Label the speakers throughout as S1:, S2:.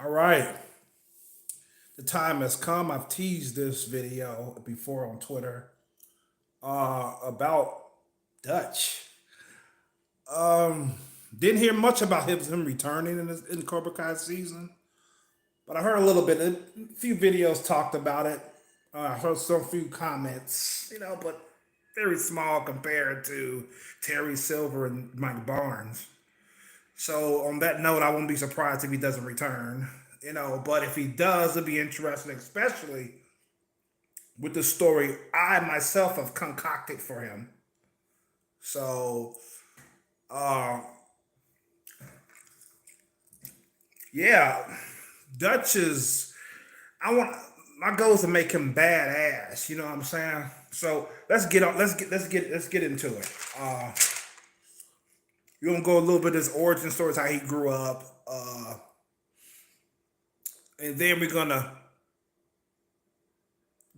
S1: All right. The time has come. I've teased this video before on Twitter about Dutch. Um, didn't hear much about him returning in Cobra Kai season, but I heard a little bit. A few videos talked about it. I heard some few comments, but very small compared to Terry Silver and Mike Barnes. So on that note, I won't be surprised if he doesn't return. But if he does, it'll be interesting, especially with the story I myself have concocted for him. So, uh, yeah, Dutch is. I want my goal is to make him badass. You know what I'm saying? So let's get on. Let's get into it. You're gonna go a little bit of his origin stories, how he grew up, and then we're gonna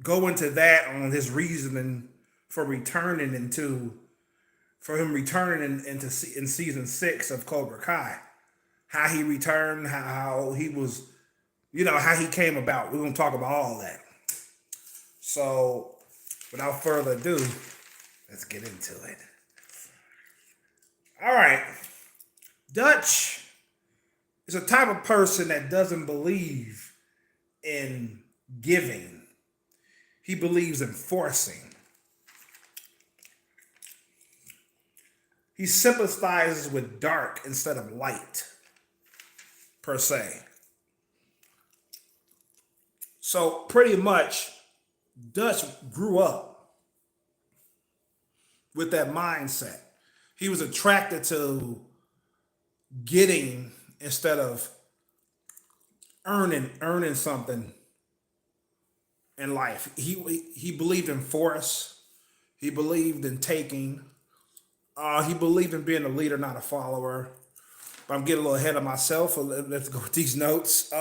S1: go into that on his reasoning for returning into for him returning in season six of Cobra Kai. How he returned, how he was, how he came about. We're gonna talk about all that. So, without further ado, let's get into it. All right, Dutch is a type of person that doesn't believe in giving. He believes in forcing. He sympathizes with dark instead of light, per se. So pretty much, Dutch grew up with that mindset. He was attracted to getting instead of earning something in life. He believed in force. He believed in taking. He believed in being a leader, not a follower. But I'm getting a little ahead of myself. So let's go with these notes.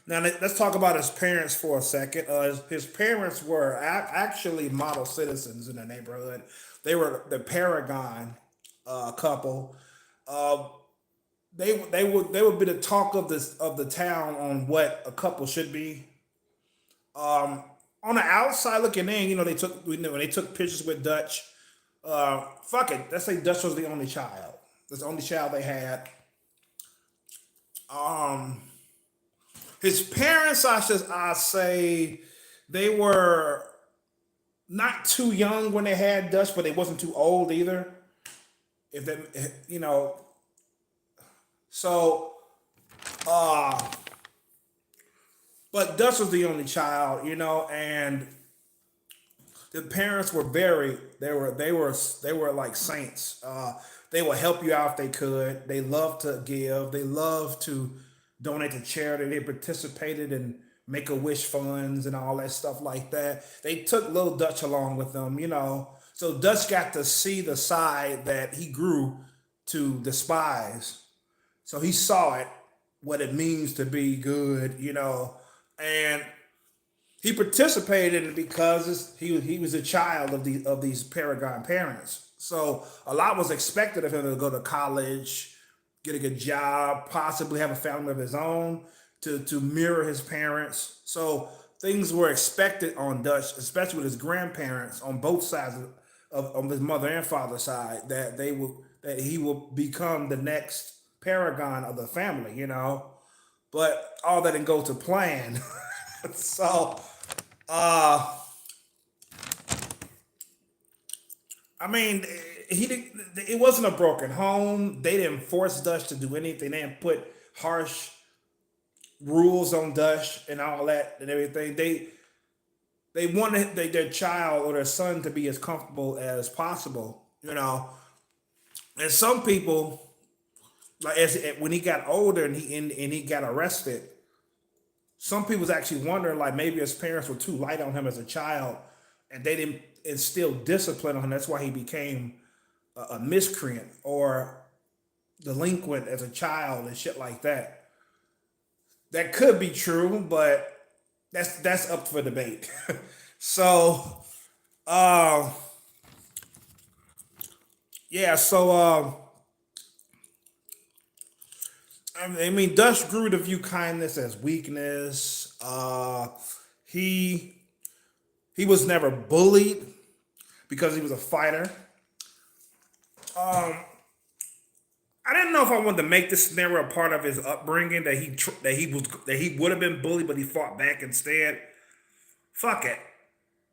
S1: Now let's talk about his parents for a second. His parents were actually model citizens in the neighborhood. They were the Paragon couple. Uh, they would be the talk of the town on what a couple should be. On the outside looking in, when they took pictures with Dutch. Fuck it, let's say Dutch was the only child. That's the only child they had. Um, his parents, I say, they were not too young when they had Dutch, but they wasn't too old either. If they, so, uh, but Dutch was the only child, and the parents were they were like saints. They would help you out if they could. They loved to give. They loved to donate to charity. They participated in Make a Wish funds and all that stuff like that. They took little Dutch along with them. So Dutch got to see the side that he grew to despise. So he saw it, what it means to be good, and he participated in it because he was a child of these Paragon parents. So a lot was expected of him to go to college, get a good job, possibly have a family of his own to mirror his parents. So things were expected on Dutch, especially with his grandparents on both sides of his mother and father's side, that he will become the next paragon of the family. But all that didn't go to plan. So, uh, I mean, it wasn't a broken home. They didn't force Dutch to do anything. They didn't put harsh rules on Dutch and all that and everything. They wanted their child or their son to be as comfortable as possible. And some people, like when he got older and he got arrested, some people was actually wondering like maybe his parents were too light on him as a child, and they didn't instill discipline on him. That's why he became a miscreant or delinquent as a child and shit like that. That could be true, but that's up for debate. So, uh, Yeah, so I mean, Dutch grew to view kindness as weakness. He he was never bullied because he was a fighter. I didn't know if I wanted to make this scenario a part of his upbringing that he would have been bullied, but he fought back instead. Fuck it.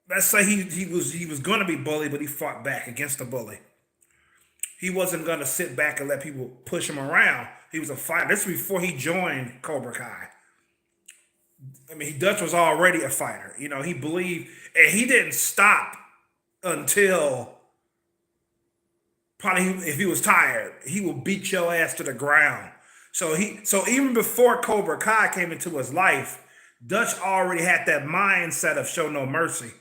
S1: Let's say he was going to be bullied, but he fought back against the bully. He wasn't going to sit back and let people push him around. He was a fighter. This was before he joined Cobra Kai. I mean, Dutch was already a fighter. You know, he believed, and he didn't stop until probably if he was tired, he would beat your ass to the ground. So even before Cobra Kai came into his life, Dutch already had that mindset of show no mercy,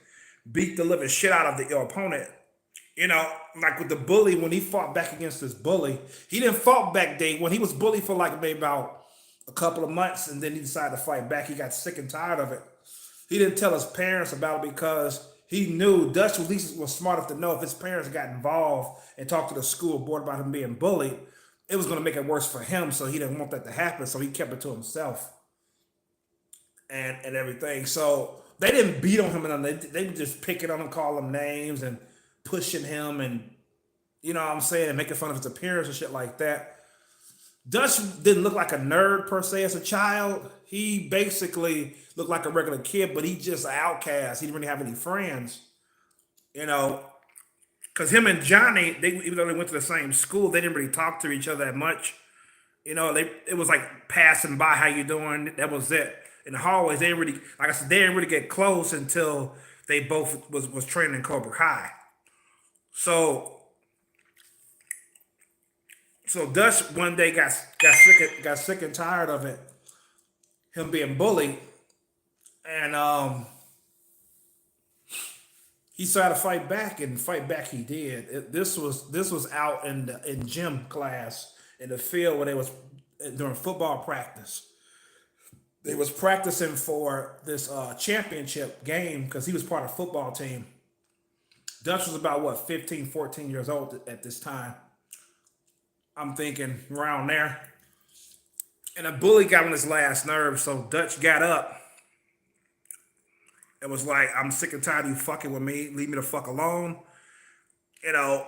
S1: beat the living shit out of your opponent. You know, like with the bully, when he fought back against this bully, he didn't fight back day when he was bullied for like maybe about a couple of months, and then he decided to fight back. He got sick and tired of it. He didn't tell his parents about it because he knew Dutch at least was smart enough to know if his parents got involved and talked to the school board about him being bullied, it was going to make it worse for him. So he didn't want that to happen. So he kept it to himself and everything. So they didn't beat on him and they would just pick it on him, call him names and pushing him and you know what I'm saying, and making fun of his appearance and shit like that. Dutch didn't look like a nerd per se as a child. He basically looked like a regular kid, but he just an outcast. He didn't really have any friends, you know. Because him and Johnny, even though they went to the same school, they didn't really talk to each other that much. You know, it was like passing by, how you doing? That was it. In the hallways, they didn't really, like I said, they didn't really get close until they both was training Cobra Kai. So Dutch one day got sick and tired of it, him being bullied, and he started to fight back, and fight back he did. This was out in gym class in the field where they was during football practice. They was practicing for this championship game because he was part of the football team. Dutch was about what 15, 14 years old at this time. I'm thinking around there. And a bully got on his last nerve, so Dutch got up and was like, I'm sick and tired of you fucking with me. Leave me the fuck alone. You know,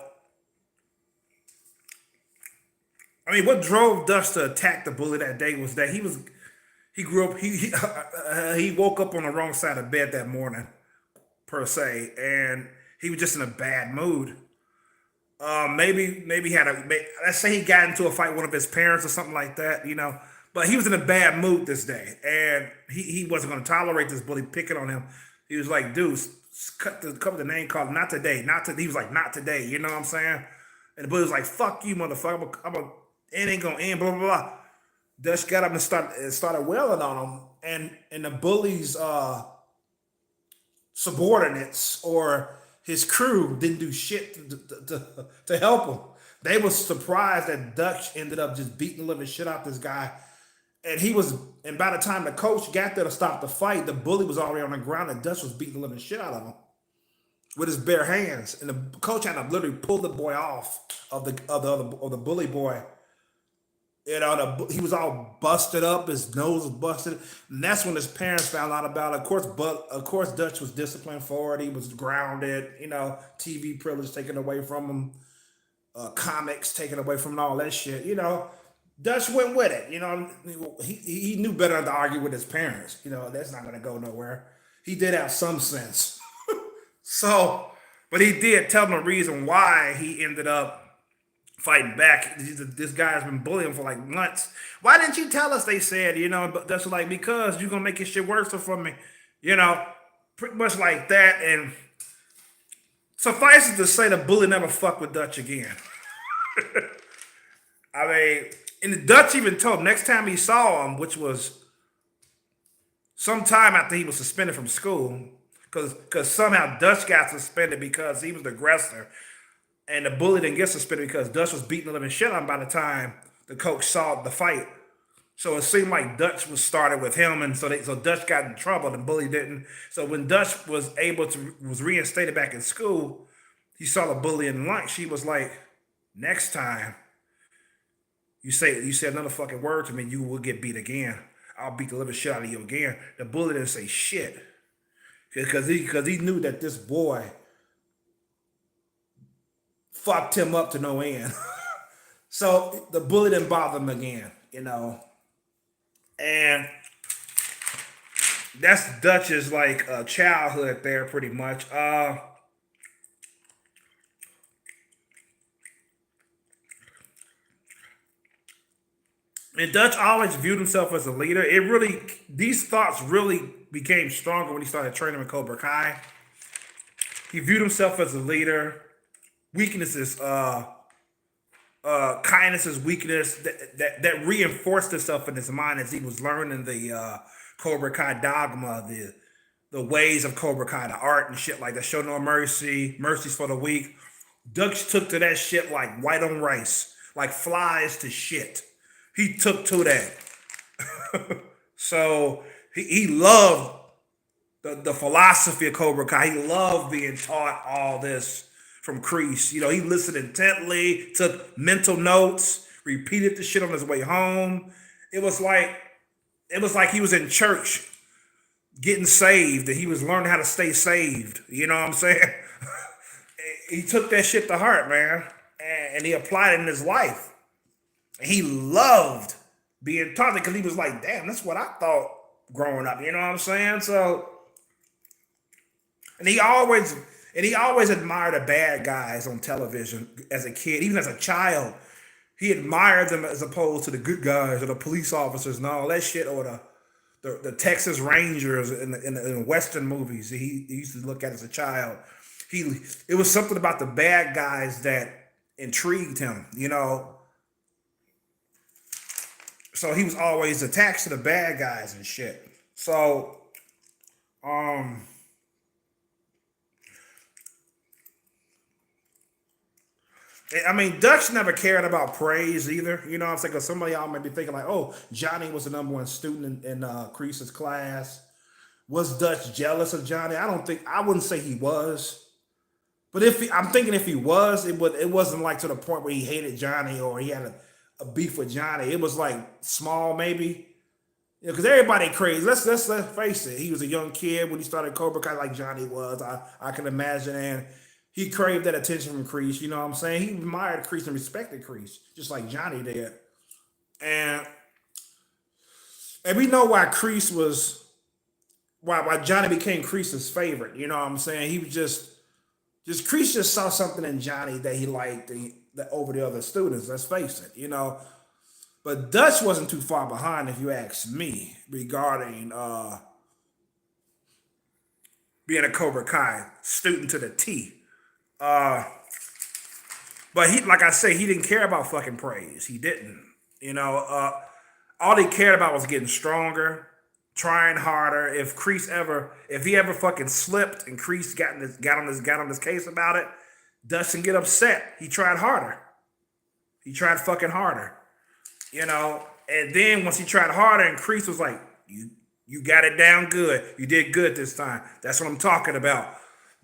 S1: I mean, what drove Dutch to attack the bully that day was that he grew up, he woke up on the wrong side of bed that morning, per se, and he was just in a bad mood. Maybe he had let's say he got into a fight with one of his parents or something like that, you know. But he was in a bad mood this day, and he wasn't going to tolerate this bully picking on him. He was like, dude, cut the name call, not today, not today. He was like, not today, you know what I'm saying? And the bully was like, fuck you, motherfucker, it ain't gonna end, blah blah blah. Dutch got up and started wailing on him, and the bully's subordinates or his crew didn't do shit to help him. They was surprised that Dutch ended up just beating the living shit out this guy. And by the time the coach got there to stop the fight, the bully was already on the ground and Dutch was beating the living shit out of him with his bare hands. And the coach had to literally pull the boy off of the bully boy. You know, he was all busted up, his nose was busted. And that's when his parents found out about it. Of course, Dutch was disciplined for it. He was grounded, you know, TV privilege taken away from him, comics taken away from him, all that shit. You know, Dutch went with it. You know, he knew better than to argue with his parents. You know, that's not going to go nowhere. He did have some sense. So, but he did tell them the reason why he ended up fighting back. This guy's been bullying for like months. Why didn't you tell us? They said, you know, but that's like, because you're gonna make your shit worse for me, you know, pretty much like that. And suffice it to say, the bully never fucked with Dutch again. I mean, and the Dutch even told him next time he saw him, which was sometime after he was suspended from school, because somehow Dutch got suspended because he was the aggressor. And the bully didn't get suspended because Dutch was beating the living shit out of him by the time the coach saw the fight. So it seemed like Dutch was started with him, and so Dutch got in trouble, and the bully didn't. So when Dutch was reinstated back in school, he saw the bully in lunch. He was like, Next time you say another fucking word to me, you will get beat again. I'll beat the living shit out of you again. The bully didn't say shit because he knew that this boy fucked him up to no end. So the bully didn't bother him again, and that's Dutch's like childhood there, pretty much. And Dutch always viewed himself as a leader. These thoughts really became stronger when he started training with Cobra Kai. He viewed himself as a leader. Weaknesses, kindness is weakness. That reinforced itself in his mind as he was learning the Cobra Kai dogma, the ways of Cobra Kai, the art and shit like that. Show no mercy, mercies for the weak. Dutch took to that shit like white on rice, like flies to shit. He took to that. So he loved the philosophy of Cobra Kai. He loved being taught all this from Kreese. He listened intently, took mental notes, repeated the shit on his way home. It was like he was in church getting saved and he was learning how to stay saved. You know what I'm saying? He took that shit to heart, man, and he applied it in his life. He loved being taught it because he was like, damn, that's what I thought growing up. You know what I'm saying? So, and he always admired the bad guys on television as a kid, even as a child. He admired them as opposed to the good guys or the police officers and all that shit, or the Texas Rangers in Western movies. He used to look at as a child. It was something about the bad guys that intrigued him. So he was always attached to the bad guys and shit. So, um, I mean, Dutch never cared about praise either. You know what I'm saying? Because some of y'all might be thinking like, oh, Johnny was the number one student in Crease's class. Was Dutch jealous of Johnny? I wouldn't say he was. But I'm thinking if he was, it wasn't like to the point where he hated Johnny or he had a beef with Johnny. It was like small maybe. Because everybody crazy. Let's face it. He was a young kid when he started Cobra Kai like Johnny was. I can imagine, and he craved that attention from Kreese. You know what I'm saying? He admired Kreese and respected Kreese, just like Johnny did. And we know why Kreese was why Johnny became Kreese's favorite. You know what I'm saying? He was just Kreese just saw something in Johnny that he liked that over the other students. Let's face it. But Dutch wasn't too far behind, if you ask me, regarding being a Cobra Kai student to the T. Uh, but like I say, he didn't care about fucking praise. He didn't. You know, all he cared about was getting stronger, trying harder. If he ever fucking slipped and Kreese got on this case about it, Dutch didn't get upset. He tried harder. He tried fucking harder. And then once he tried harder, and Kreese was like, "You got it down good. You did good this time." That's what I'm talking about.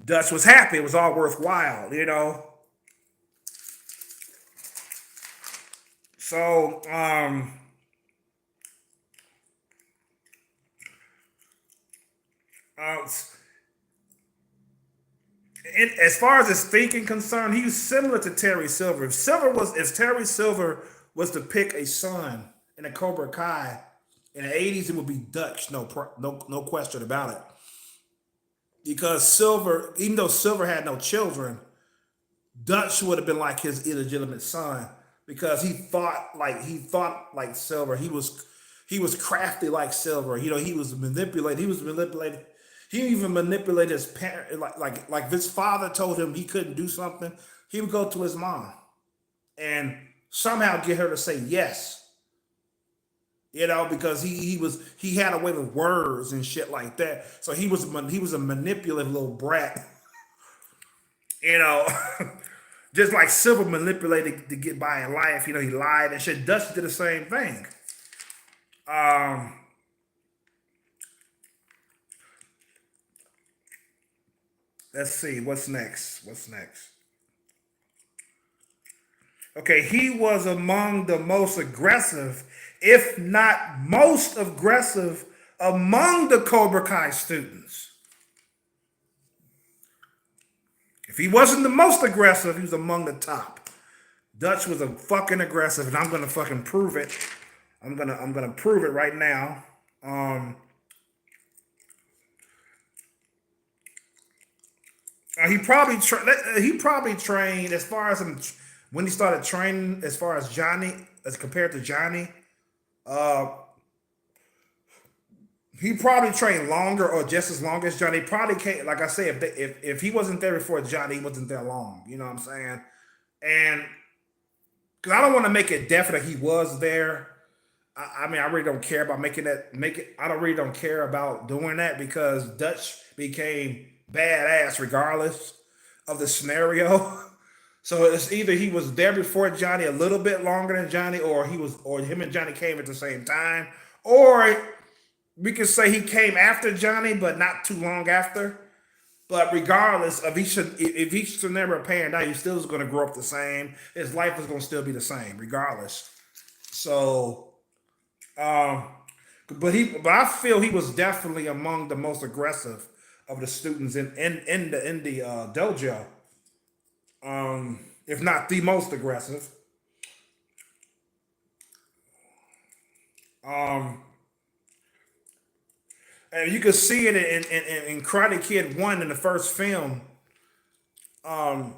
S1: Dutch was happy. It was all worthwhile. So, uh, as far as his thinking concerned, he was similar to Terry Silver. If Terry Silver was to pick a son in a Cobra Kai in the '80s, it would be Dutch. No question about it. Because Silver, even though Silver had no children, Dutch would have been like his illegitimate son because he thought like Silver. He was crafty like Silver. He was manipulated. He was manipulated. He even manipulated his parent. Like if his father told him he couldn't do something, he would go to his mom and somehow get her to say yes. Because he had a way with words and shit like that. So he was a manipulative little brat. You know, just like Silver manipulated to get by in life. He lied and shit. Dutch did the same thing. Um, let's see what's next. What's next? Okay, he was among the most aggressive, if not most aggressive, among the Cobra Kai students. If he wasn't the most aggressive, he was among the top. Dutch was a fucking aggressive, and I'm gonna fucking prove it. I'm gonna prove it right now. Um, he probably trained as far as him when he started training as far as Johnny as compared to Johnny. Uh, he probably trained longer or just as long as Johnny. Probably can't, like I said, if he wasn't there before Johnny, he wasn't there long. You know what I'm saying? And because I don't want to make it definite he was there. I mean, I really don't care about making that. Make it. I don't really don't care about doing that because Dutch became badass regardless of the scenario. So it's either he was there before Johnny a little bit longer than Johnny, or him and Johnny came at the same time, or we could say he came after Johnny, but not too long after. But regardless of if each scenario panned out, he still is going to grow up the same. His life is going to still be the same, regardless. So, um, but I feel he was definitely among the most aggressive of the students in the dojo. If not the most aggressive. Um, and you can see it in Karate Kid 1 in the first film. Um,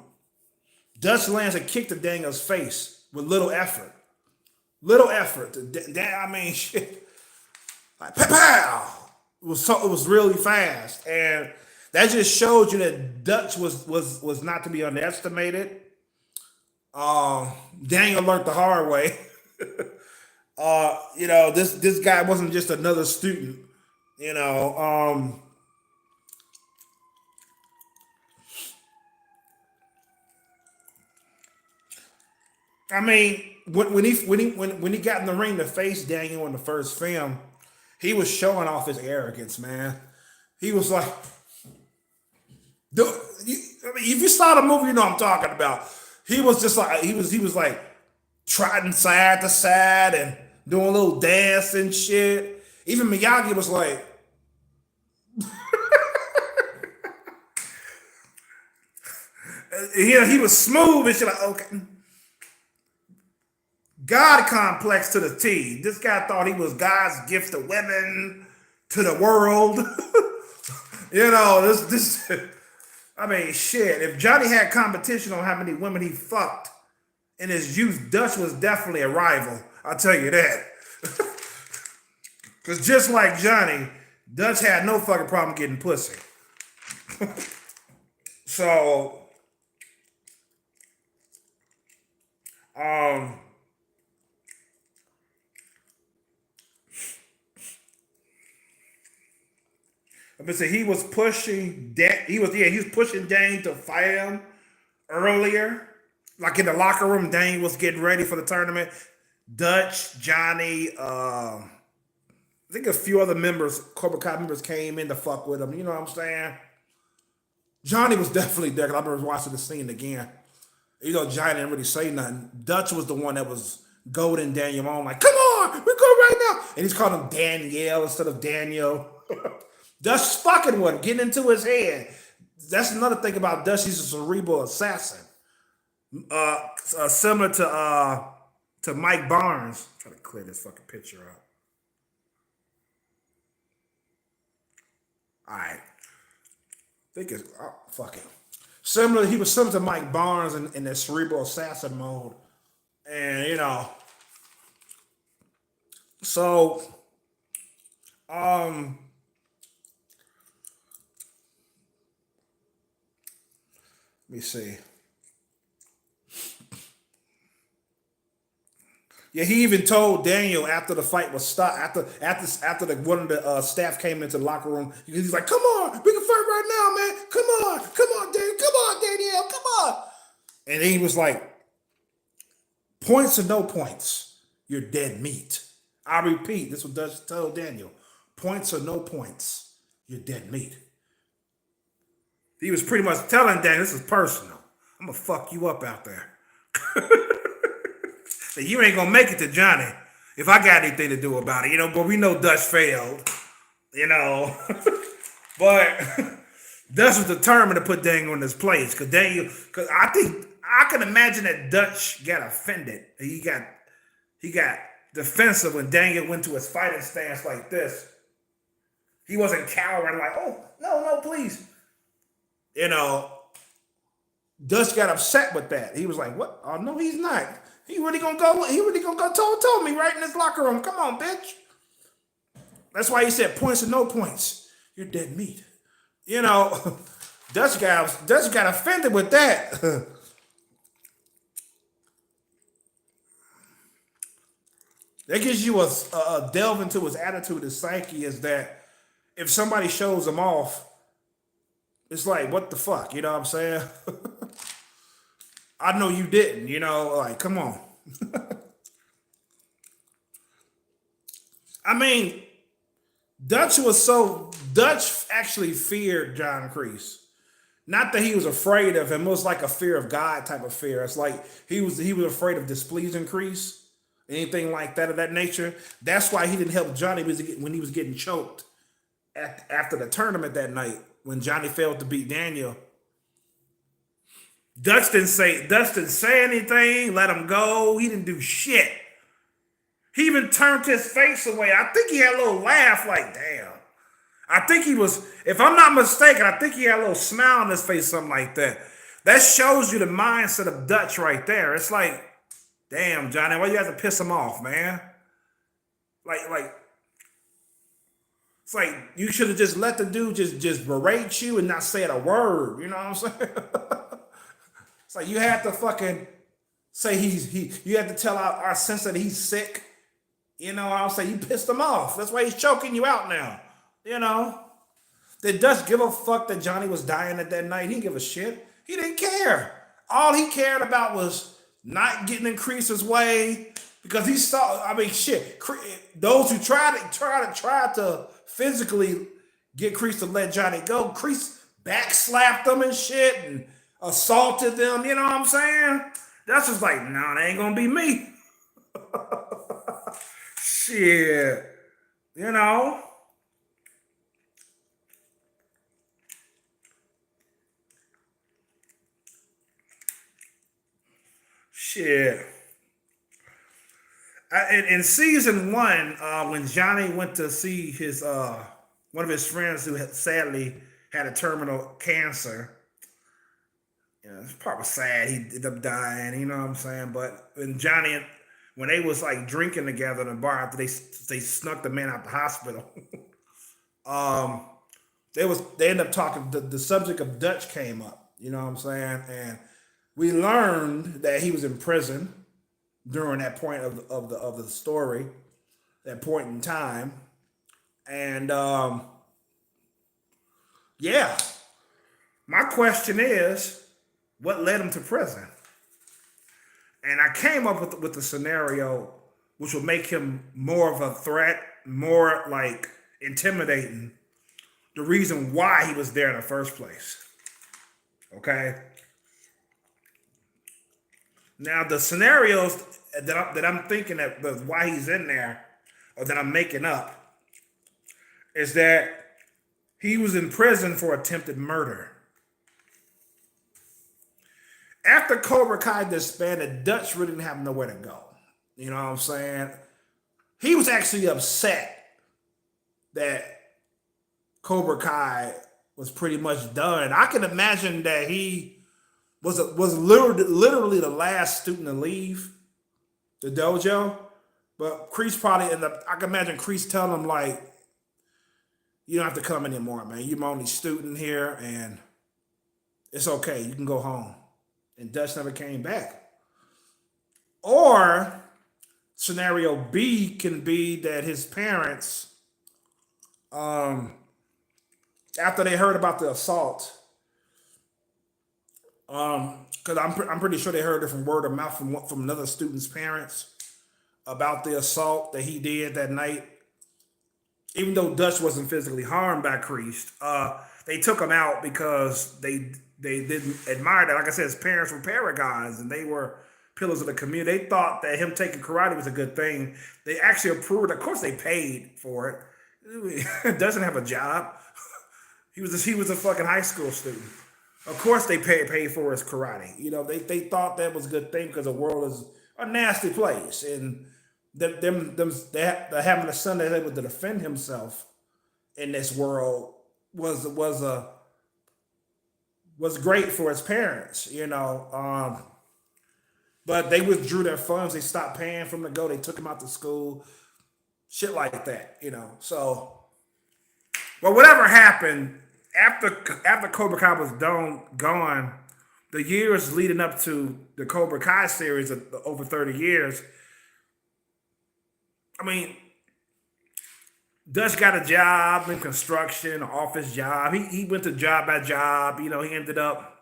S1: Dutch lands a kick to Daniel's face with little effort. Little effort. I mean, shit. Like, pow, pow. It was really fast. And that just showed you that Dutch was not to be underestimated. Daniel learned the hard way. This guy wasn't just another student. You know, I mean, when he got in the ring to face Daniel in the first film, he was showing off his arrogance, man. He was like, I mean, if you saw the movie, you know what I'm talking about. He was just like he was like trotting side to side and doing a little dance and shit. Even Miyagi was like, he was smooth and shit. Like, okay, God complex to the T. This guy thought he was God's gift to women, to the world. This. I mean, shit. If Johnny had competition on how many women he fucked in his youth, Dutch was definitely a rival. I'll tell you that. Because just like Johnny, Dutch had no fucking problem getting pussy. So, um, I'm gonna say he was pushing. He was pushing Dane to fight him earlier. Like in the locker room, Dane was getting ready for the tournament. Dutch, Johnny, I think a few other members, Cobra Kai members, came in to fuck with him. You know what I'm saying? Johnny was definitely there. 'Cause I remember watching the scene again. Johnny didn't really say nothing. Dutch was the one that was goading Daniel on, like, "Come on, we go right now." And he's calling him Danielle instead of Daniel. Dutch fucking with him, getting into his head. That's another thing about Dutch. He's a cerebral assassin, similar to Mike Barnes. I'm trying to clear this fucking picture out. All right, I think it's fuck it. Similar, he was similar to Mike Barnes in that cerebral assassin mode, and so um, let me see. Yeah, he even told Daniel after the fight was stopped, after one of the staff came into the locker room, he's like, "Come on, we can fight right now, man. Come on, Daniel, come on, Daniel, come on." And he was like, "Points or no points, you're dead meat." I repeat, this was Dutch told Daniel, "Points or no points, you're dead meat." He was pretty much telling Daniel, "This is personal. I'm gonna fuck you up out there." You ain't gonna make it to Johnny if I got anything to do about it, but we know Dutch failed, you know. But Dutch was determined to put Daniel in his place because I think I can imagine that Dutch got offended. He got defensive when Daniel went to his fighting stance like this. He wasn't cowering like, oh no, please. You know, Dutch got upset with that. He was like, what? Oh no, he's not. He really gonna go toe me right in this locker room. Come on, bitch. That's why he said points or no points. You're dead meat. You know, Dutch got offended with that. That gives you a delve into his attitude, his psyche, is that if somebody shows him off, it's like, what the fuck? You know what I'm saying? I know you didn't, like, come on. I mean, Dutch actually feared John Kreese. Not that he was afraid of him. It was like a fear of God type of fear. It's like he was afraid of displeasing Kreese, anything like that of that nature. That's why he didn't help Johnny when he was getting choked after the tournament that night when Johnny failed to beat Daniel. Dutch didn't say anything, let him go. He didn't do shit. He even turned his face away. I think he had a little laugh like, damn. I think he was, if I'm not mistaken, I think he had a little smile on his face, something like that. That shows you the mindset of Dutch right there. It's like, damn, Johnny, why you have to piss him off, man? Like, it's like you should have just let the dude just berate you and not say a word. You know what I'm saying? It's like you have to fucking say you have to tell our sensei that he's sick. You know what I'm saying? You pissed him off. That's why he's choking you out now. You know? Did Dutch give a fuck that Johnny was dying at that night? He didn't give a shit. He didn't care. All he cared about was not getting in Kreese's way because he saw, I mean, shit. Those who tried to physically get Kreese to let Johnny go, Kreese backslapped them and shit and assaulted them. You know what I'm saying? That's just like, nah, that ain't gonna be me. Shit. You know? Shit. In season 1, when Johnny went to see his one of his friends who sadly had a terminal cancer, this part was sad. He ended up dying. You know what I'm saying? But when they was like drinking together in a bar after they snuck the man out the hospital, they ended up talking. The subject of Dutch came up. You know what I'm saying? And we learned that he was in prison during that point of the story, that point in time, and yeah. My question is, what led him to prison? And I came up with the scenario which will make him more of a threat, more like intimidating. The reason why he was there in the first place. Okay. Now the scenarios that I'm thinking that why he's in there, or that I'm making up, is that he was in prison for attempted murder. After Cobra Kai disbanded, Dutch really didn't have nowhere to go. You know what I'm saying? He was actually upset that Cobra Kai was pretty much done. I can imagine that he was literally the last student to leave the dojo. But Kreese probably ended up, I can imagine Kreese telling him, like, you don't have to come anymore, man. You're my only student here, and it's okay. You can go home. And Dutch never came back. Or scenario B can be that his parents, after they heard about the assault, because I'm pretty sure they heard it from word of mouth from another student's parents about the assault that he did that night. Even though Dutch wasn't physically harmed by Kreese, they took him out because they didn't admire that. Like I said, his parents were paragons, and they were pillars of the community. They thought that him taking karate was a good thing. They actually approved. Of course, they paid for it. Doesn't have a job. He was a fucking high school student. Of course, they paid for his karate. They thought that was a good thing because the world is a nasty place, and they having a son that's able to defend himself in this world was great for his parents. But they withdrew their funds. They stopped paying for him to go. They took him out to school, shit like that. So, but whatever happened after Cobra Kai was gone, the years leading up to the Cobra Kai series of over 30 years. I mean, Dutch got a job in construction, an office job. He went to job by job. He ended up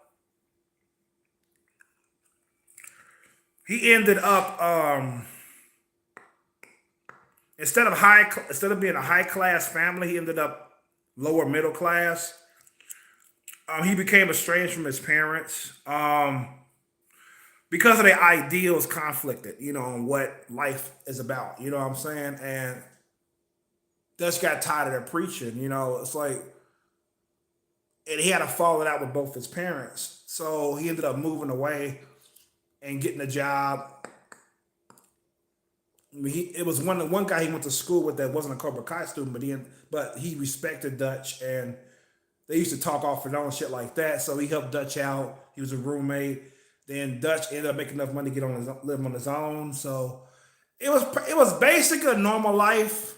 S1: instead of being a high class family, he ended up lower middle class. He became estranged from his parents because of their ideals conflicted, on what life is about. You know what I'm saying? And Dutch got tired of their preaching. It's like, and he had a falling out with both his parents, so he ended up moving away and getting a job. It was one guy he went to school with that wasn't a Cobra Kai student, but he respected Dutch, and they used to talk off and on shit like that. So he helped Dutch out. He was a roommate. Then Dutch ended up making enough money to live on his own. So it was basically a normal life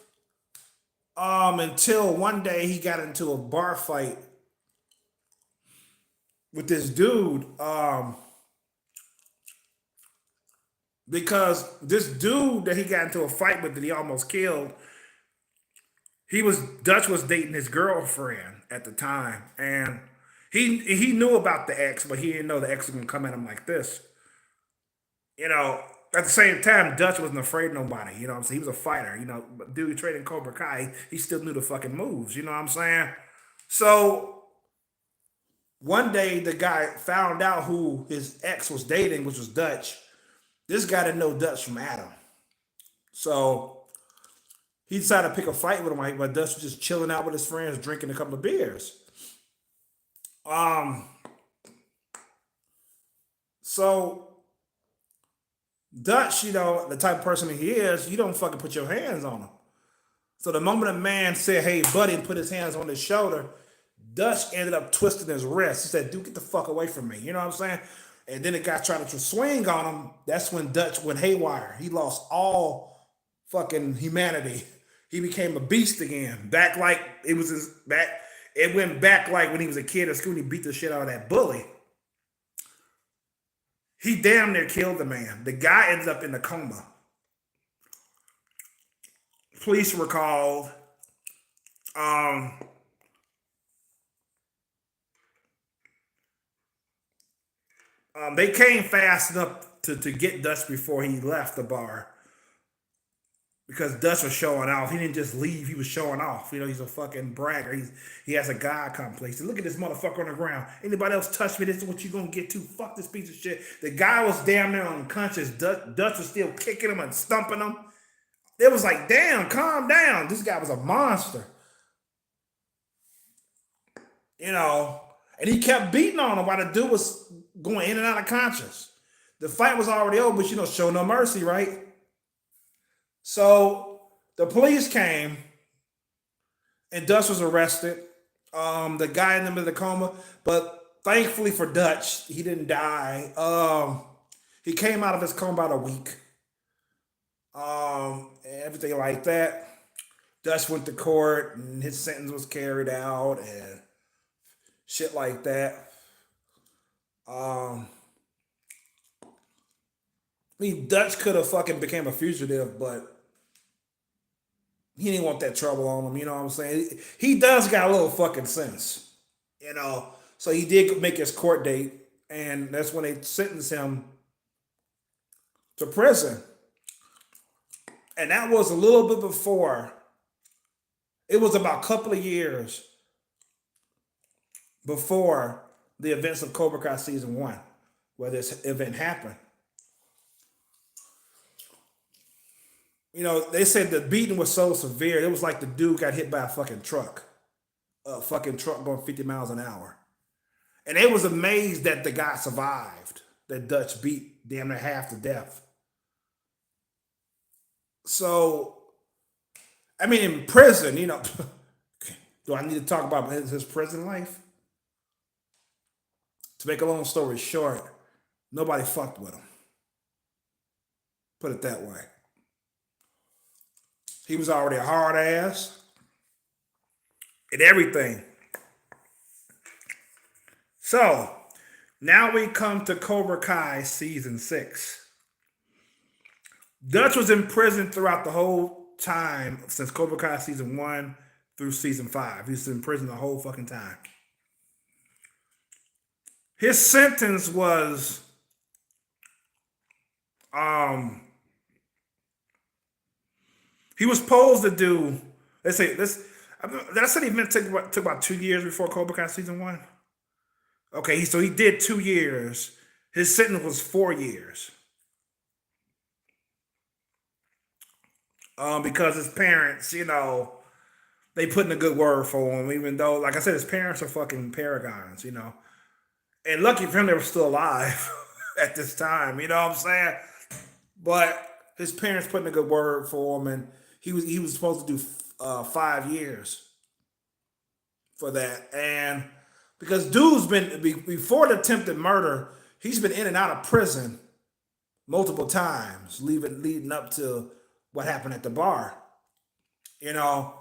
S1: until one day he got into a bar fight with this dude. Because this dude that he got into a fight with that he almost killed, Dutch was dating his girlfriend at the time, and he knew about the ex, but he didn't know the ex was gonna come at him like this. At the same time, Dutch wasn't afraid of nobody. You know what I'm saying? He was a fighter. But dude trading Cobra Kai, he still knew the fucking moves. You know what I'm saying? So one day the guy found out who his ex was dating, which was Dutch. This guy didn't know Dutch from Adam. So he decided to pick a fight with him while Dutch was just chilling out with his friends, drinking a couple of beers. So Dutch, the type of person he is, you don't fucking put your hands on him. So the moment a man said, "Hey, buddy," and put his hands on his shoulder, Dutch ended up twisting his wrist. He said, "Dude, get the fuck away from me." You know what I'm saying? And then the guy tried to swing on him. That's when Dutch went haywire. He lost all fucking humanity. He became a beast again. Back like it was his back. It went back like when he was a kid at school and he beat the shit out of that bully. He damn near killed the man. The guy ended up in a coma. Police were called. They came fast enough to get Dutch before he left the bar. Because Dutch was showing off. He didn't just leave, he was showing off. He's a fucking bragger. He has a God complex. He said, "Look at this motherfucker on the ground. Anybody else touch me, this is what you gonna get to. Fuck this piece of shit." The guy was damn near unconscious. Dutch was still kicking him and stumping him. It was like, damn, calm down. This guy was a monster. And he kept beating on him while the dude was going in and out of conscious. The fight was already over, but show no mercy, right? So the police came and Dutch was arrested. The guy in the middle of the coma, but thankfully for Dutch, he didn't die. He came out of his coma about a week. And everything like that. Dutch went to court and his sentence was carried out and shit like that. Dutch could have fucking became a fugitive, but he didn't want that trouble on him. You know what I'm saying? He does got a little fucking sense, So he did make his court date, and that's when they sentenced him to prison. And that was a little bit before. It was about a couple of years before the events of Cobra Kai Season 1, where this event happened. They said the beating was so severe. It was like the dude got hit by a fucking truck going 50 miles an hour. And they was amazed that the guy survived. That Dutch beat damn near half to death. So, I mean, in prison, do I need to talk about his prison life? To make a long story short, nobody fucked with him. Put it that way. He was already a hard ass and everything. So, now we come to Cobra Kai Season 6. Dutch was in prison throughout the whole time since Cobra Kai Season 1 through Season 5. He was in prison the whole fucking time. His sentence was he was supposed to do, let's say this, that said he meant took about 2 years before Cobra Kai Season 1. Okay, so he did 2 years. His sentence was 4 years. Because his parents, they put in a good word for him, even though, like I said, his parents are fucking paragons. And lucky for him, they were still alive at this time, you know what I'm saying? But his parents put in a good word for him, and he was supposed to do 5 years for that. And because dude's been, before the attempted murder, he's been in and out of prison multiple times, leading up to what happened at the bar. You know,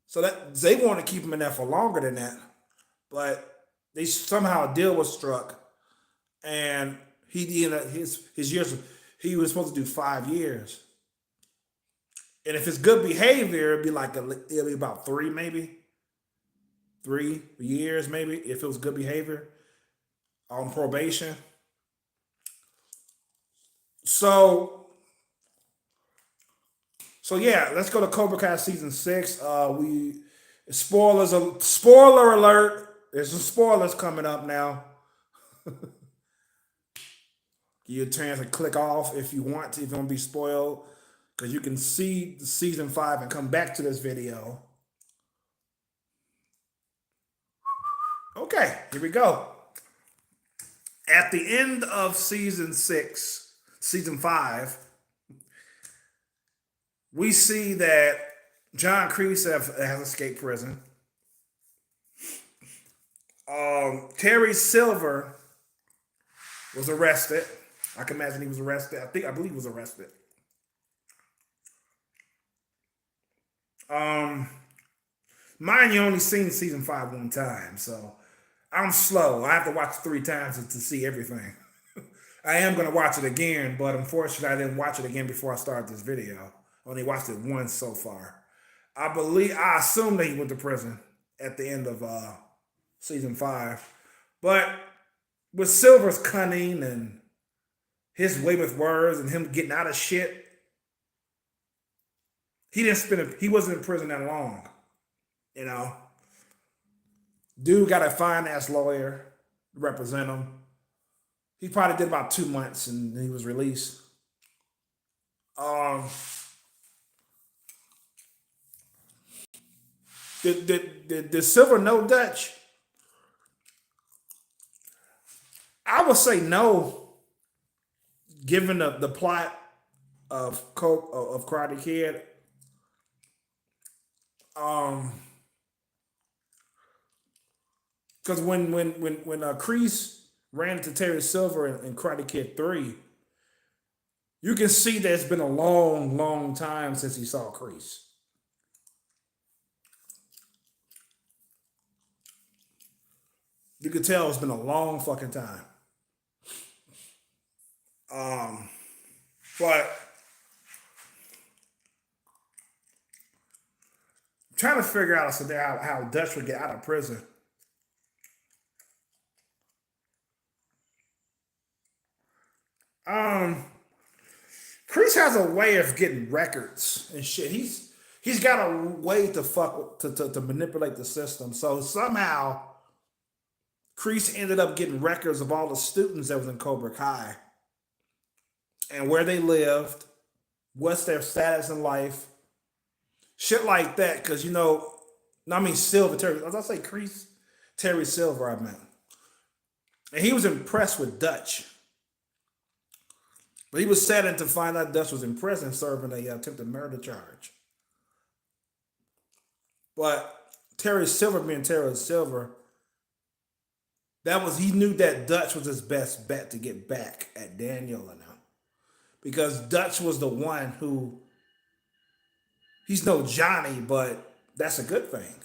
S1: so that they want to keep him in there for longer than that, but they somehow a deal was struck, and he his years. He was supposed to do 5 years, and if it's good behavior, it'd be it'll be about three, maybe 3 years, maybe if it was good behavior on probation. So So yeah, let's go to Cobra Kai season 6. We spoiler alert. There's some spoilers coming up now. Give you a chance to click off if you want to, if you want to be spoiled, because you can see the season 5 and come back to this video. Okay, here we go. At the end of season 6, season 5, we see that John Kreese has escaped prison. Terry Silver was arrested. I can imagine he was arrested. I believe he was arrested. Mind you, only seen season 5 one time, so I'm slow. I have to watch it 3 times to see everything. I am going to watch it again, but unfortunately I didn't watch it again before I started this video. Only watched it once so far. I assume that he went to prison at the end of season 5. But with Silver's cunning and his way with words and him getting out of shit, he wasn't in prison that long. You know? Dude got a fine ass lawyer to represent him. He probably did about 2 months and he was released. Did Silver know Dutch? I would say no, given the plot of Karate Kid. Because when Kreese ran into Terry Silver in Karate Kid 3, you can see that it's been a long, long time since he saw Kreese. You could tell it's been a long fucking time. But I'm trying to figure out how Dutch would get out of prison. Kreese has a way of getting records and shit. He's got a way to to manipulate the system. So somehow Kreese ended up getting records of all the students that was in Cobra Kai and where they lived what's their status in life, shit like that. Because I mean Silver Terry. As I say, Crease Terry Silver. I meant, and he was impressed with Dutch, but he was saddened to find out Dutch was in prison serving a attempted murder charge. But Terry Silver, being Terry Silver, he knew that Dutch was his best bet to get back at Daniel and them, because Dutch was the one who, he's no Johnny, but that's a good thing.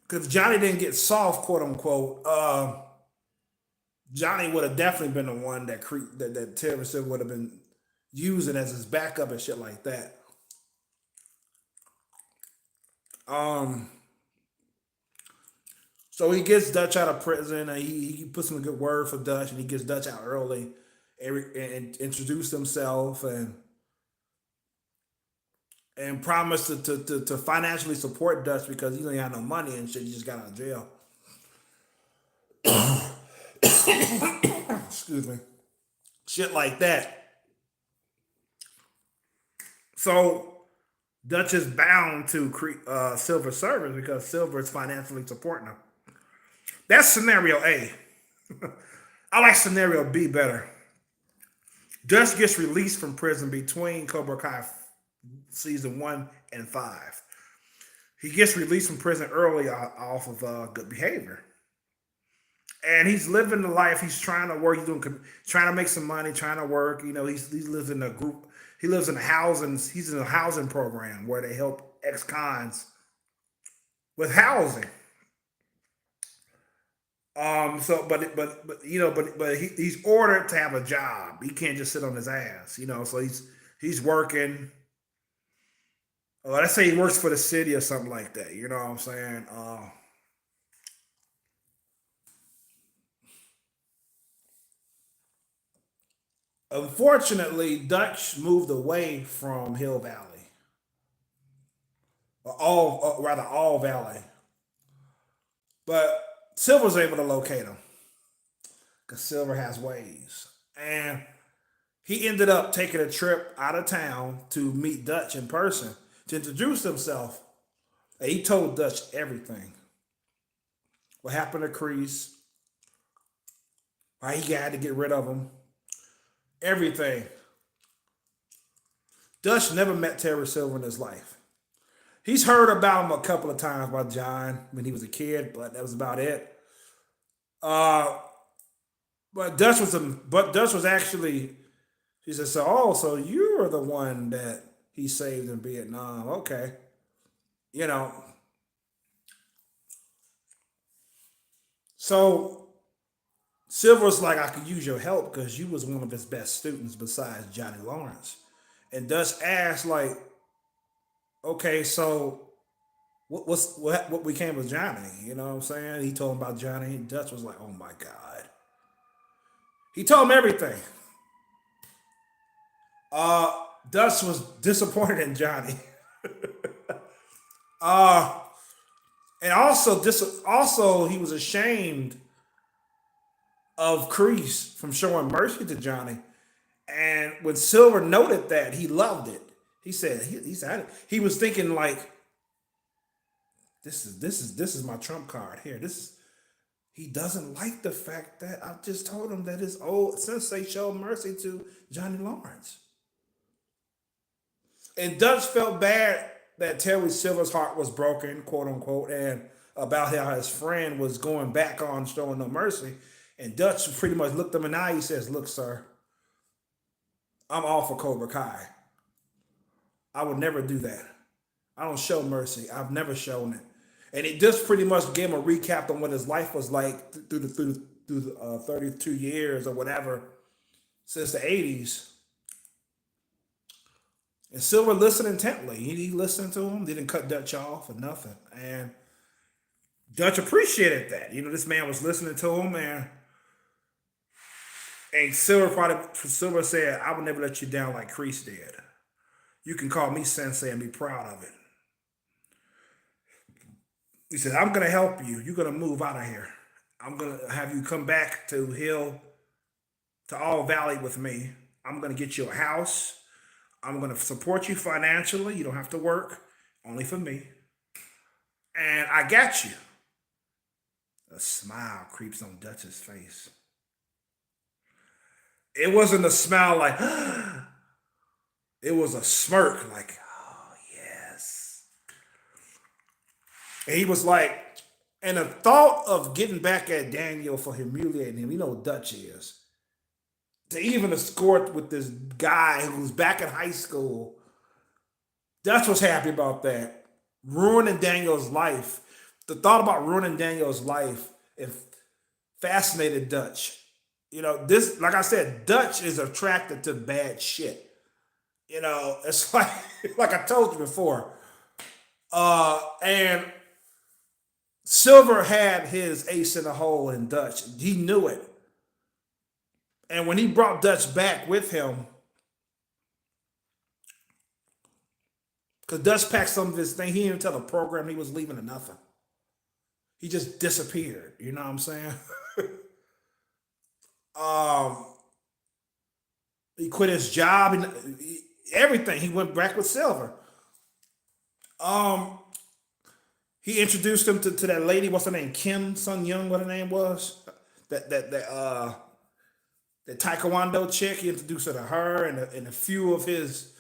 S1: Because Johnny didn't get soft, quote unquote. Johnny would have definitely been the one that Terry Silver would have been using as his backup and shit like that. Um, so he gets Dutch out of prison, and he puts in a good word for Dutch, and he gets Dutch out early, and introduced himself, and promised to financially support Dutch because he didn't have no money and shit. He just got out of jail. Excuse me. Shit like that. So Dutch is bound to Silver service because Silver is financially supporting him. That's scenario A. I like scenario B better. Dutch gets released from prison between Cobra Kai season 1 and 5. He gets released from prison early off of good behavior. And he's living the life. He's trying to work. Trying to make some money, trying to work. He lives in a group. He lives in a housing. He's in a housing program where they help ex-cons with housing. He's ordered to have a job. He can't just sit on his ass. So he's working. Let's say he works for the city or something like that. You know what I'm saying? Unfortunately, Dutch moved away from Hill Valley, or All Valley. But Silver's able to locate him because Silver has ways, and he ended up taking a trip out of town to meet Dutch in person to introduce himself. And he told Dutch everything: what happened to Crease, why he had to get rid of him, everything. Dutch never met Terry Silver in his life. He's heard about him a couple of times by John when he was a kid, but that was about it. Uh, but Dutch was actually. She said, so you're the one that he saved in Vietnam, okay? You know, so Silver's like, I could use your help because you was one of his best students besides Johnny Lawrence. And Dutch asked, like, okay, so what became of Johnny? You know what I'm saying? He told him about Johnny. Dutch was like, oh my god. He told him everything. Dutch was disappointed in Johnny. uh, and also he was ashamed of Crease from showing mercy to Johnny. And when Silver noted that, he loved it. He said he was thinking like, this is my trump card here. He doesn't like the fact that I just told him that his old sensei showed mercy to Johnny Lawrence. And Dutch felt bad that Terry Silver's heart was broken, quote unquote, and about how his friend was going back on showing no mercy. And Dutch pretty much looked him in the eye. He says, look, sir, I'm all for Cobra Kai. I would never do that. I don't show mercy. I've never shown it. And it just pretty much gave him a recap on what his life was like through the 32 years or whatever since the 80s. And Silver listened intently. He listened to him, didn't cut Dutch off or nothing. And Dutch appreciated that. This man was listening to him, and Silver said, I would never let you down like Kreese did. You can call me sensei and be proud of it. He said, I'm going to help you. You're going to move out of here. I'm going to have you come back to Hill to All Valley with me. I'm going to get you a house. I'm going to support you financially. You don't have to work, only for me. And I got you. A smile creeps on Dutch's face. It wasn't a smile like, it was a smirk like, oh, yes. And he was like, and the thought of getting back at Daniel for humiliating him, you know what Dutch is. To even escort with this guy who's back in high school, Dutch was happy about that. Ruining Daniel's life. The thought about ruining Daniel's life, it fascinated Dutch. You know, this, like I said, Dutch is attracted to bad shit. You know, it's like, like I told you before. And Silver had his ace in the hole in Dutch. He knew it. And when he brought Dutch back with him, because Dutch packed some of his thing, he didn't tell the program he was leaving or nothing. He just disappeared. You know what I'm saying? um, he quit his job and everything. He went back with Silver. Um, he introduced him to that lady. What's her name? Kim Sun Young. What her name was? The Taekwondo chick. He introduced her to her and a few of his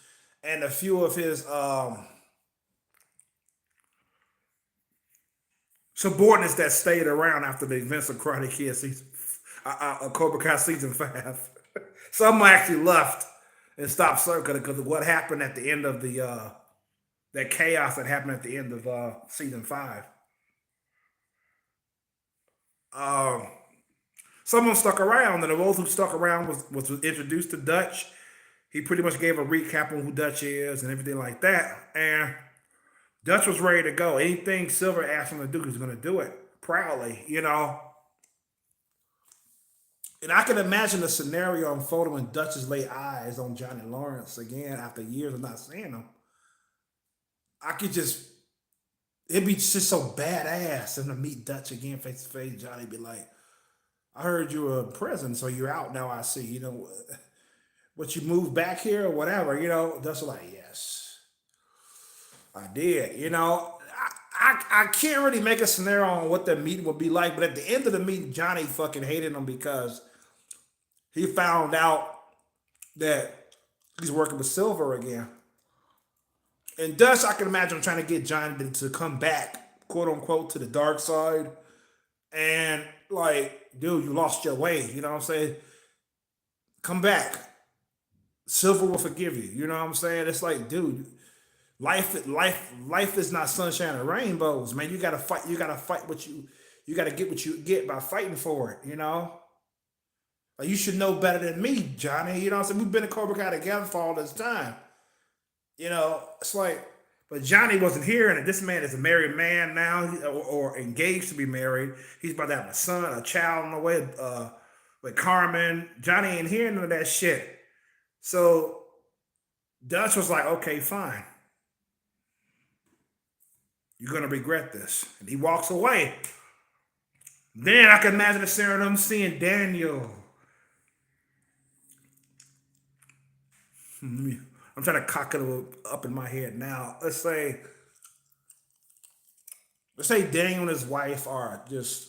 S1: subordinates that stayed around after the events of Karate Kid season, Cobra Kai season 5. Some actually left and stopped circling because of what happened at the end of the that chaos that happened at the end of season 5. Um, some of them stuck around, and the those who stuck around was introduced to Dutch. He pretty much gave a recap on who Dutch is and everything like that. And Dutch was ready to go. Anything Silver asked him to do, he was going to do it proudly, you know. And I can imagine the scenario unfolding when Dutch's laid eyes on Johnny Lawrence again after years of not seeing him. I could just, it'd be just so badass and to meet Dutch again face to face. Johnny be like, I heard you were in prison, so you're out now. I see, you know, what you moved back here or whatever, you know. Dutch was like, yes, I did, you know. I can't really make a scenario on what the meeting would be like, but at the end of the meeting, Johnny fucking hated him because he found out that he's working with Silver again. And Dutch, I can imagine trying to get Johnny to come back, quote unquote, to the dark side. And like, dude, you lost your way. You know what I'm saying? Come back. Silver will forgive you. You know what I'm saying? It's like, dude, life is not sunshine and rainbows, man. You gotta fight. You gotta fight what you gotta get what you get by fighting for it. You know, like you should know better than me, Johnny. You know what I'm saying? We've been in Cobra Kai together for all this time. You know, it's like, but Johnny wasn't here, and this man is a married man now, or engaged to be married. He's about to have a son, a child on the way with Carmen. Johnny ain't hearing none of that shit. So Dutch was like, okay, fine. You're gonna regret this. And he walks away. Then I can imagine the scenario of them seeing Daniel. I'm trying to cock it up in my head now. Let's say Daniel and his wife are just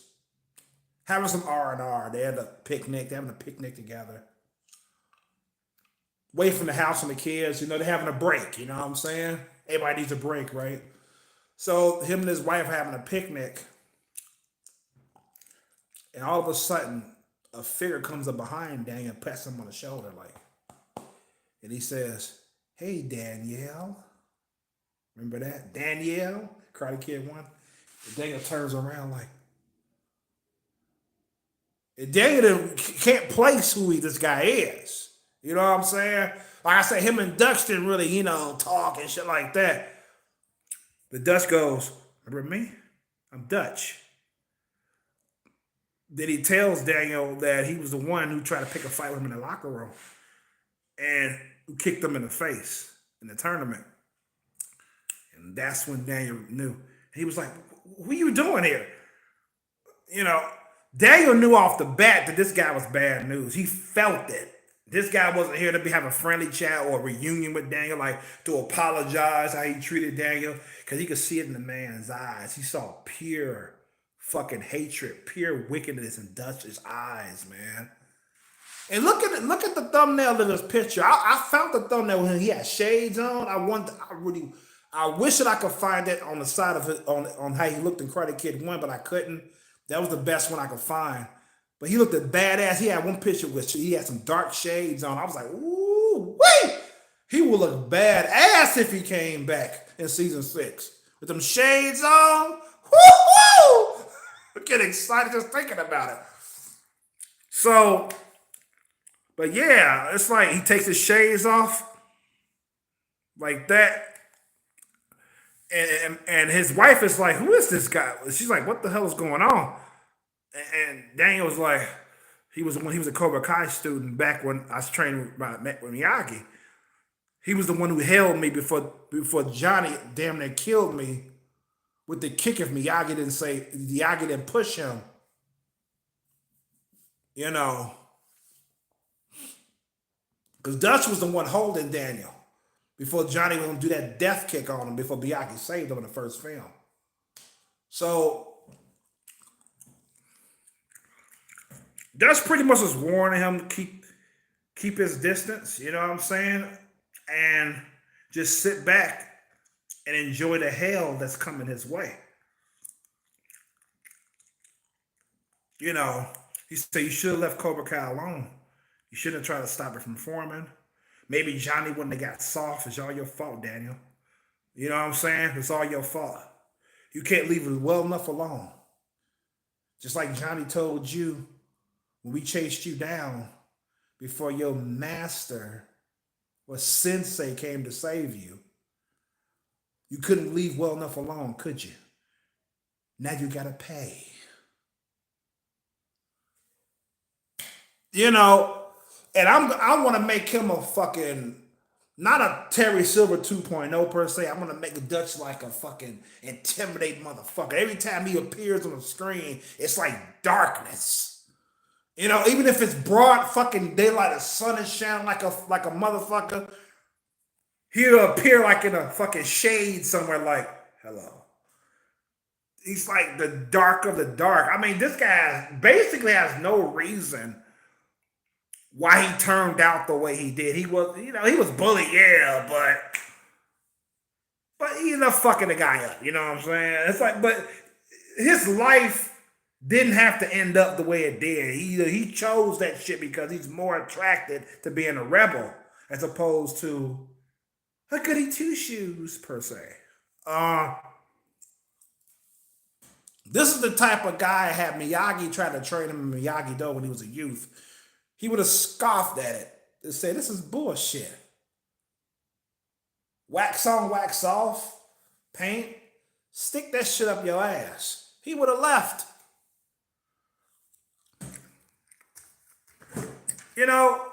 S1: having some R&R. They had a picnic. They're having a picnic together. Away from the house and the kids. You know, they're having a break. You know what I'm saying? Everybody needs a break, right? So him and his wife are having a picnic. And all of a sudden, a figure comes up behind Daniel and pats him on the shoulder, like, and he says, "Hey, Danielle." Remember that? Danielle? Karate Kid 1. And Daniel turns around like, and Daniel can't place who this guy is. You know what I'm saying? Like I said, him and Dutch didn't really, you know, talk and shit like that. But Dutch goes, remember me? I'm Dutch. Then he tells Daniel that he was the one who tried to pick a fight with him in the locker room and who kicked him in the face in the tournament. And that's when Daniel knew. He was like, what are you doing here? You know, Daniel knew off the bat that this guy was bad news. He felt it. This guy wasn't here to be have a friendly chat or a reunion with Daniel, like to apologize how he treated Daniel, because he could see it in the man's eyes. He saw pure fucking hatred, pure wickedness in Dutch's eyes, man. And look at it. Look at the thumbnail of this picture. I found the thumbnail when he had shades on. I wish that I could find it on the side of it on how he looked in Karate Kid 1, but I couldn't. That was the best one I could find. But he looked at badass. He had one picture with he had some dark shades on. I was like, ooh, wait. He would look badass if he came back in season 6 with them shades on. Woo-hoo! I get excited just thinking about it. So, but yeah, it's like he takes his shades off like that. And his wife is like, who is this guy? She's like, what the hell is going on? And Daniel was like, he was a Cobra Kai student back when I was training with Miyagi. He was the one who held me before Johnny damn near killed me with the kick if Miyagi didn't push him. You know. Because Dutch was the one holding Daniel before Johnny was going to do that death kick on him before Miyagi saved him in the first film. So Dutch pretty much was warning him to keep his distance, you know what I'm saying? And just sit back and enjoy the hell that's coming his way. You know, he said you should have left Cobra Kai alone. You shouldn't have tried to stop it from forming. Maybe Johnny wouldn't have got soft. It's all your fault, Daniel. You know what I'm saying? It's all your fault. You can't leave it well enough alone. Just like Johnny told you when we chased you down before your master or sensei came to save you. You couldn't leave well enough alone, could you? Now you gotta pay. You know, and I want to make him a fucking, not a Terry Silver 2.0 per se. I'm gonna make Dutch like a fucking intimidating motherfucker. Every time he appears on the screen, it's like darkness. You know, even if it's broad fucking daylight, the sun is shining like a motherfucker, he'll appear like in a fucking shade somewhere like, hello. He's like the dark of the dark. I mean, this guy basically has no reason why he turned out the way he did. He was, you know, he was bullied, yeah, but he ended up fucking the guy up. You know what I'm saying? It's like, but his life didn't have to end up the way it did. He chose that shit because he's more attracted to being a rebel as opposed to a goody two shoes per se. This is the type of guy had Miyagi tried to train him in Miyagi-Do when he was a youth. He would have scoffed at it and said, this is bullshit. Wax on, wax off, paint, stick that shit up your ass. He would have left. You know,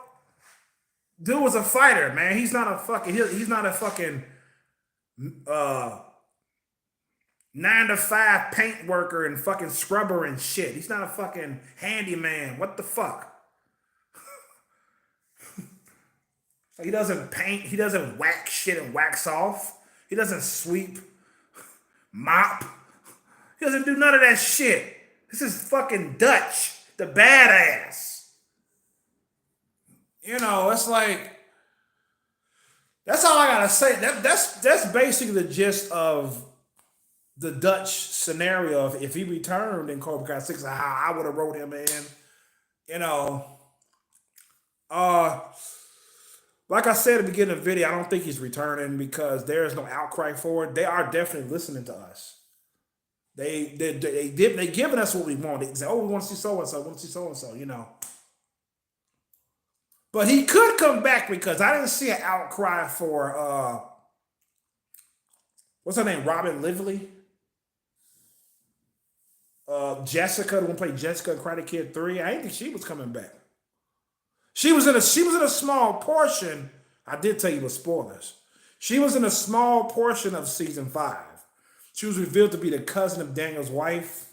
S1: dude was a fighter, man. He's not a fucking 9-to-5 paint worker and fucking scrubber and shit. He's not a fucking handyman. What the fuck? He doesn't paint. He doesn't wax shit and wax off. He doesn't sweep, mop. He doesn't do none of that shit. This is fucking Dutch, the badass. You know, it's like, that's all I gotta say. That's basically the gist of the Dutch scenario. If he returned in Cobra Kai 6, how I would have wrote him in. You know, like I said at the beginning of the video, I don't think he's returning because there is no outcry for it. They are definitely listening to us. They giving us what we want. They say, oh, we want to see so and so, want to see so and so, you know. But he could come back because I didn't see an outcry for what's her name, Robin Lively, Jessica, the one who played Jessica in Karate Kid 3. I didn't think she was coming back. She was in a small portion. I did tell you with spoilers. She was in a small portion of season 5. She was revealed to be the cousin of Daniel's wife.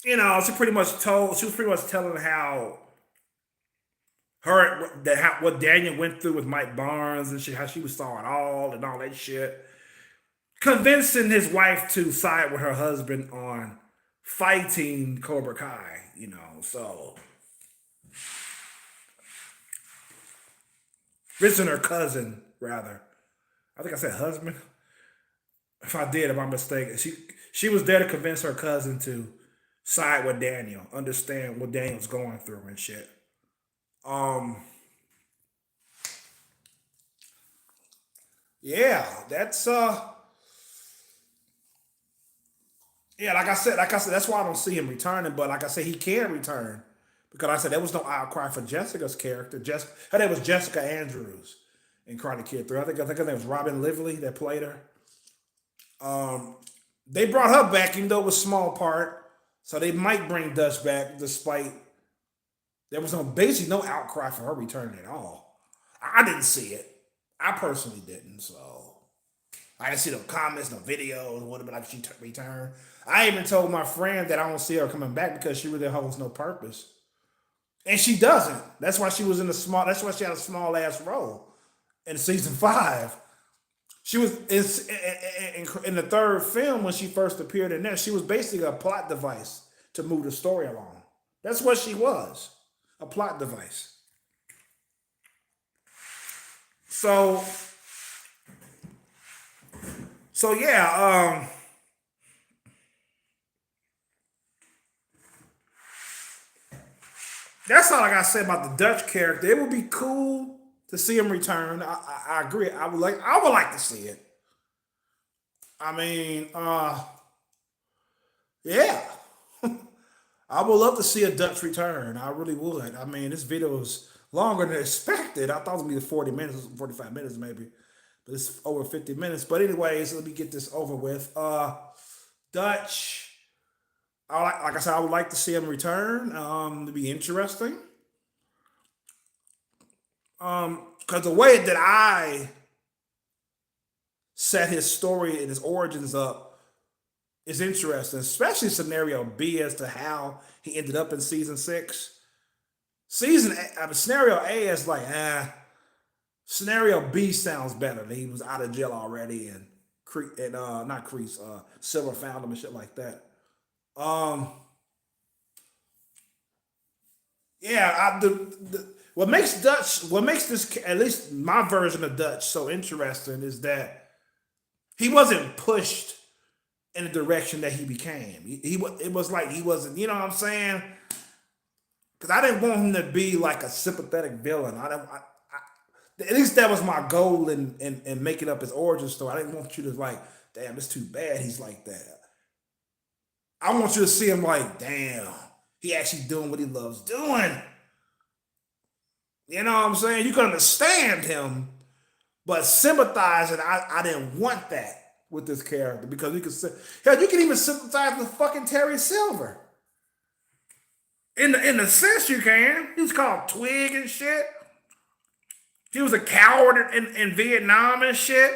S1: she was pretty much telling how what Daniel went through with Mike Barnes and shit, how she was saw it all and all that shit. Convincing his wife to side with her husband on fighting Cobra Kai, so visiting her cousin, rather. I think I said husband. If I did, if I'm mistaken. She was there to convince her cousin to side with Daniel, understand what Daniel's going through and shit. Um, yeah, that's yeah, like I said, that's why I don't see him returning. But like I said, he can return because I said there was no outcry for Jessica's character. Her name was Jessica Andrews in Karate Kid 3. I think her name was Robin Lively that played her. Um, they brought her back, even though it was a small part. So they might bring Dutch back, despite there was basically no outcry for her returning at all. I didn't see it. I personally didn't. So I didn't see no comments, no videos, whatever, like she returned. I even told my friend that I don't see her coming back because she really holds no purpose. And she doesn't. That's why she was in the small, that's why she had a small ass role in season 5. She was in the third film when she first appeared in there. She was basically a plot device to move the story along. That's what she was, a plot device. So, so yeah, that's all I gotta say about the Dutch character. It would be cool to see him return. I agree. I would like to see it. I mean, yeah. I would love to see a Dutch return. I really would. I mean, this video is longer than expected. I thought it was gonna be 40 minutes, 45 minutes maybe. But it's over 50 minutes. But anyways, let me get this over with. Dutch. Like I said, I would like to see him return. To be interesting. Because the way that I set his story and his origins up is interesting, especially scenario B as to how he ended up in season 6. Scenario A is like, Scenario B sounds better. He was out of jail already, and not Crease, Silver found him and shit like that. Um, yeah, what makes this, at least my version of Dutch, so interesting is that he wasn't pushed in the direction that he became. It was like he wasn't, you know what I'm saying? Because I didn't want him to be like a sympathetic villain. At least that was my goal in making up his origin story. I didn't want you to like, damn, it's too bad he's like that. I want you to see him like, damn, he actually doing what he loves doing. You know what I'm saying? You can understand him, but sympathizing, I didn't want that with this character because hell, you can even sympathize with fucking Terry Silver. In the sense you can. He was called Twig and shit. He was a coward in Vietnam and shit.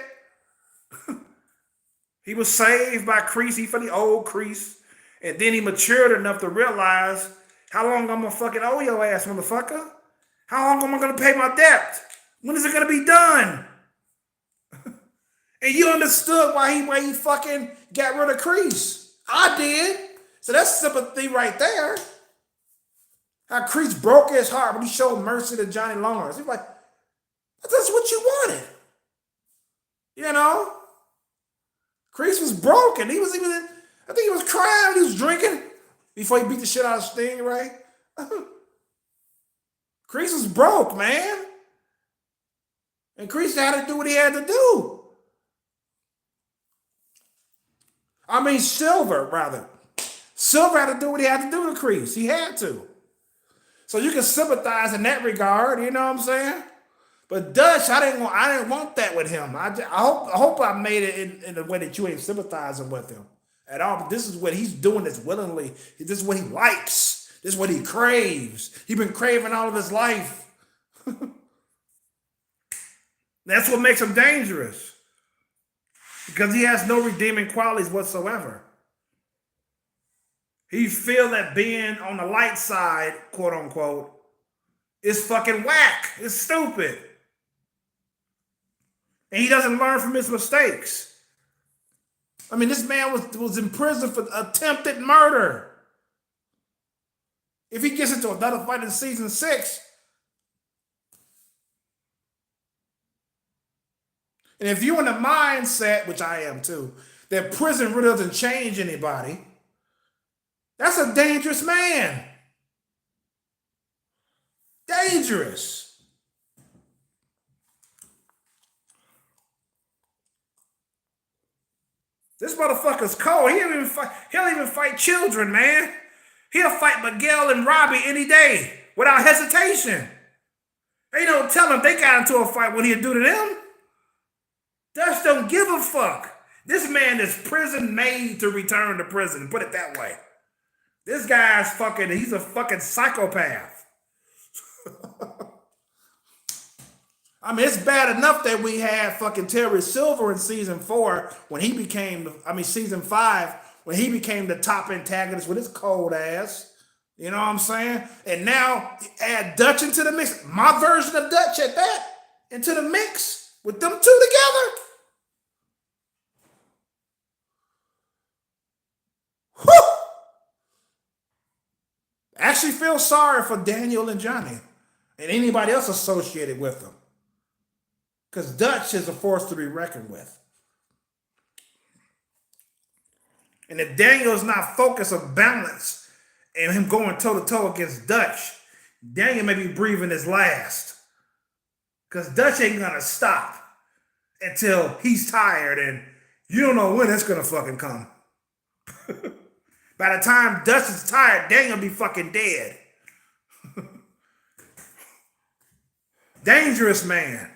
S1: He was saved by Creasy for the old Crease. And then he matured enough to realize how long I'm gonna fucking owe your ass, motherfucker. How long am I gonna pay my debt? When is it gonna be done? And you understood why he fucking got rid of Crease. I did. So that's sympathy right there. How Crease broke his heart when he showed mercy to Johnny Lawrence. He's like, that's what you wanted. You know? Crease was broken. I think he was crying. He was drinking before he beat the shit out of Sting, right? Crease was broke, man. And Crease had to do what he had to do. I mean, Silver, rather. Silver had to do what he had to do to Crease. He had to. So you can sympathize in that regard, you know what I'm saying? But Dutch, I didn't want that with him. I hope I made it in the way that you ain't sympathizing with him at all. But this is what he's doing this willingly. This is what he likes. This is what he craves. He's been craving all of his life. That's what makes him dangerous. Because he has no redeeming qualities whatsoever. He feel that being on the light side, quote unquote, is fucking whack. It's stupid. And he doesn't learn from his mistakes. I mean, this man was in prison for attempted murder. If he gets into another fight in season 6, and if you're in the mindset, which I am too, that prison really doesn't change anybody, that's a dangerous man. Dangerous. This motherfucker's cold. He don't even fight children, man. He'll fight Miguel and Robbie any day without hesitation. They don't tell him they got into a fight what he'll do to them. Dutch don't give a fuck. This man is prison made to return to prison, put it that way. This guy's he's a fucking psychopath. I mean, it's bad enough that we had fucking Terry Silver in season 4 when he became, season 5, when he became the top antagonist with his cold ass. You know what I'm saying? And now add Dutch into the mix. My version of Dutch at that, into the mix with them two together. Whew! Actually feel sorry for Daniel and Johnny and anybody else associated with them. Because Dutch is a force to be reckoned with. And if Daniel's not focused on balance and him going toe-to-toe against Dutch, Daniel may be breathing his last. Because Dutch ain't going to stop until he's tired, and you don't know when it's going to fucking come. By the time Dutch is tired, Daniel be fucking dead. Dangerous man.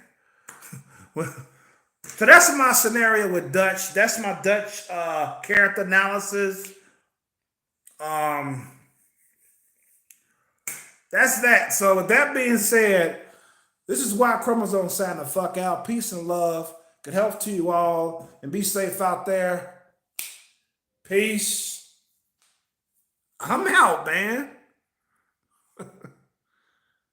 S1: So that's my scenario with Dutch. That's my Dutch character analysis. That's that. So with that being said, this is why chromosomes sign the fuck out. Peace and love. Good health to you all. And be safe out there. Peace. I'm out, man.